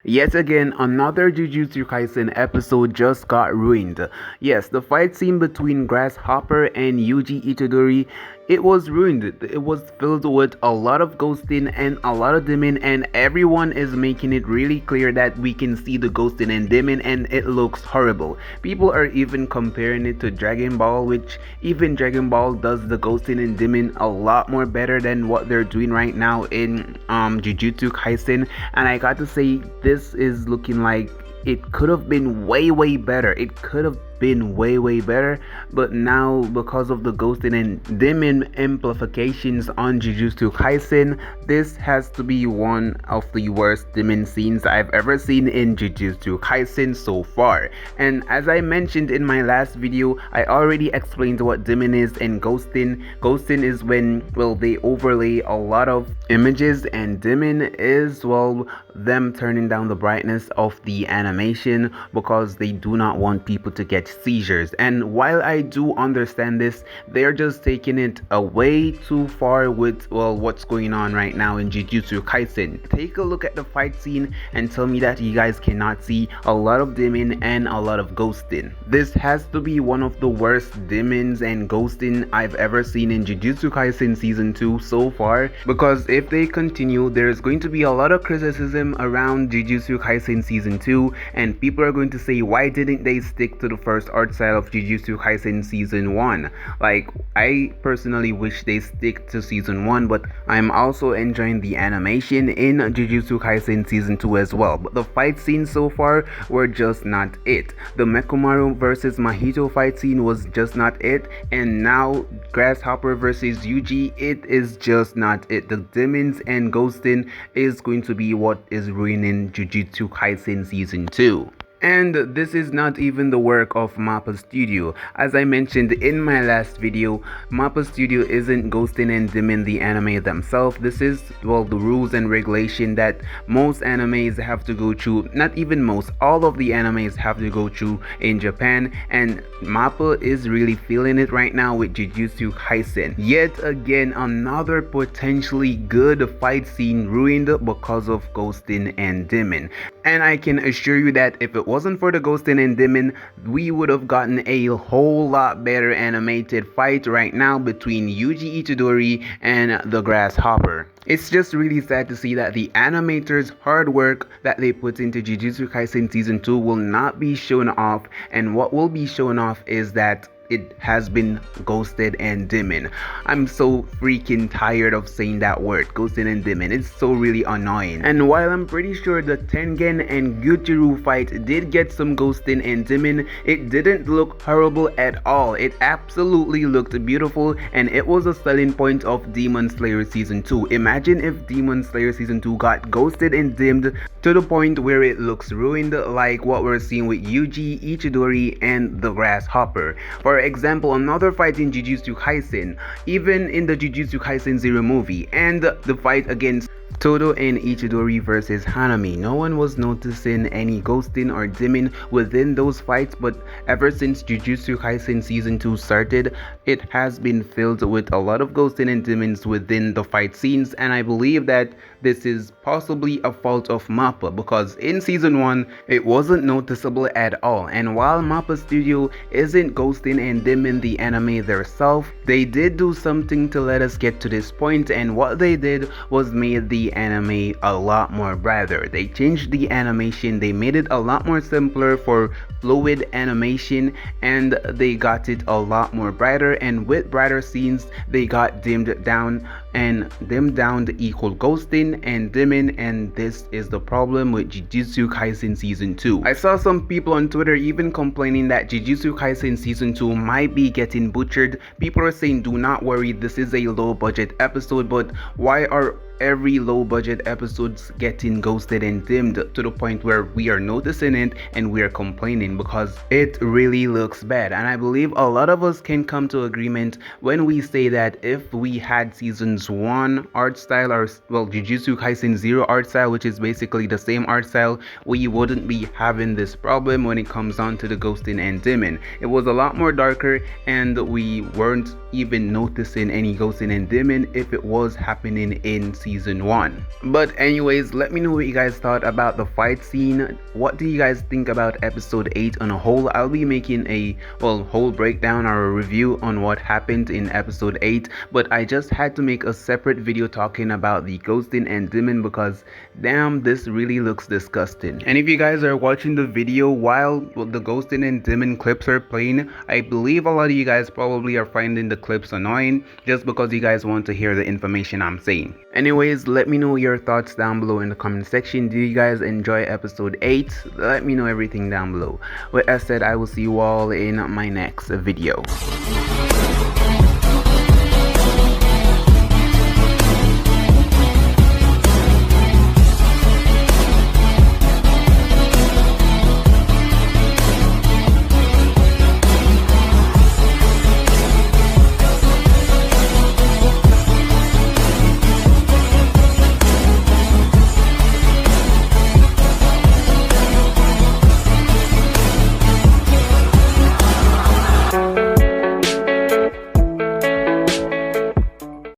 Yet again, another Jujutsu Kaisen episode just got ruined. Yes, the fight scene between Grasshopper and Yuji Itadori, it was ruined. It was filled with a lot of ghosting and a lot of dimming, and everyone is making it really clear that we can see the ghosting and dimming, and it looks horrible. People are even comparing it to Dragon Ball, which even Dragon Ball does the ghosting and dimming a lot more better than what they're doing right now in Jujutsu Kaisen. And I got to say, this is looking like it could have been way better. It could have been way better, but now because of the ghosting and dimming amplifications on Jujutsu Kaisen, this has to be one of the worst dimming scenes I've ever seen in Jujutsu Kaisen so far. And as I mentioned in my last video, I already explained what dimming is and ghosting. Ghosting is when, well, they overlay a lot of images, and dimming is, well, them turning down the brightness of the animation because they do not want people to get seizures. And while I do understand this, they're just taking it way too far with, well, what's going on right now in Jujutsu Kaisen. Take a look at the fight scene and tell me that you guys cannot see a lot of dimming and a lot of ghosting. This has to be one of the worst dimmings and ghosting I've ever seen in Jujutsu Kaisen season 2 so far, because if they continue, there's going to be a lot of criticism around Jujutsu Kaisen season 2, and people are going to say, why didn't they stick to the first art style of Jujutsu Kaisen season 1? Like, I personally wish they stick to season 1, but I'm also enjoying the animation in Jujutsu Kaisen season 2 as well. But the fight scenes so far were just not it. The Mekumaru versus Mahito fight scene was just not it, and now Grasshopper versus Yuji, it is just not it. The dimmings and ghosting is going to be what is ruining Jujutsu Kaisen season 2. And this is not even the work of MAPPA Studio. As I mentioned in my last video, MAPPA Studio isn't ghosting and dimming the anime themselves. This is, well, the rules and regulation that most animes have to go through. Not even most, all of the animes have to go through in Japan, and MAPPA is really feeling it right now with Jujutsu Kaisen. Yet again, another potentially good fight scene ruined because of ghosting and dimming. And I can assure you that if it wasn't for the ghosting and dimming, we would have gotten a whole lot better animated fight right now between Yuji Itadori and the Grasshopper. It's just really sad to see that the animators' hard work that they put into Jujutsu Kaisen season 2 will not be shown off, and what will be shown off is that it has been ghosted and dimming. I'm so freaking tired of saying that word, ghosted and dimming. It's so really annoying. And while I'm pretty sure the Tengen and Gyuturu fight did get some ghosting and dimming, it didn't look horrible at all. It absolutely looked beautiful, and it was a selling point of Demon Slayer season 2. Imagine if Demon Slayer season 2 got ghosted and dimmed to the point where it looks ruined, like what we're seeing with Yuji Itadori and the Grasshopper. For example, another fight in Jujutsu Kaisen, even in the Jujutsu Kaisen Zero movie, and the fight against Todo and Itadori versus Hanami. No one was noticing any ghosting or dimming within those fights, but ever since Jujutsu Kaisen season 2 started, it has been filled with a lot of ghosting and dimmings within the fight scenes, and I believe that this is possibly a fault of MAPPA, because in season 1 it wasn't noticeable at all. And while MAPPA Studio isn't ghosting and dimming the anime themselves, they did do something to let us get to this point, and what they did was made the anime a lot more brighter. They changed the animation, they made it a lot more simpler for fluid animation, and they got it a lot more brighter, and with brighter scenes they got dimmed down, and dimmed down the equal ghosting and dimming, and this is the problem with Jujutsu Kaisen season 2. I saw some people on Twitter even complaining that Jujutsu Kaisen season 2 might be getting butchered. People are saying, do not worry, this is a low budget episode, but why are every low budget episodes getting ghosted and dimmed to the point where we are noticing it and we are complaining? Because it really looks bad. And I believe a lot of us can come to agreement when we say that if we had seasons Kaisen's 1 art style, or well, Jujutsu Kaisen 0 art style, which is basically the same art style, we wouldn't be having this problem when it comes down to the ghosting and dimming. It was a lot more darker, and we weren't even noticing any ghosting and dimming if it was happening in season 1. But anyways, let me know what you guys thought about the fight scene. What do you guys think about episode 8 on a whole? I'll be making a whole breakdown or a review on what happened in episode 8, but I just had to make a separate video talking about the ghosting and dimming because damn, this really looks disgusting. And if you guys are watching the video while the ghosting and dimming clips are playing, I believe a lot of you guys probably are finding the clips annoying just because you guys want to hear the information I'm saying. Anyways, let me know your thoughts down below in the comment section. Do you guys enjoy episode 8? Let me know everything down below. With that said, I will see you all in my next video.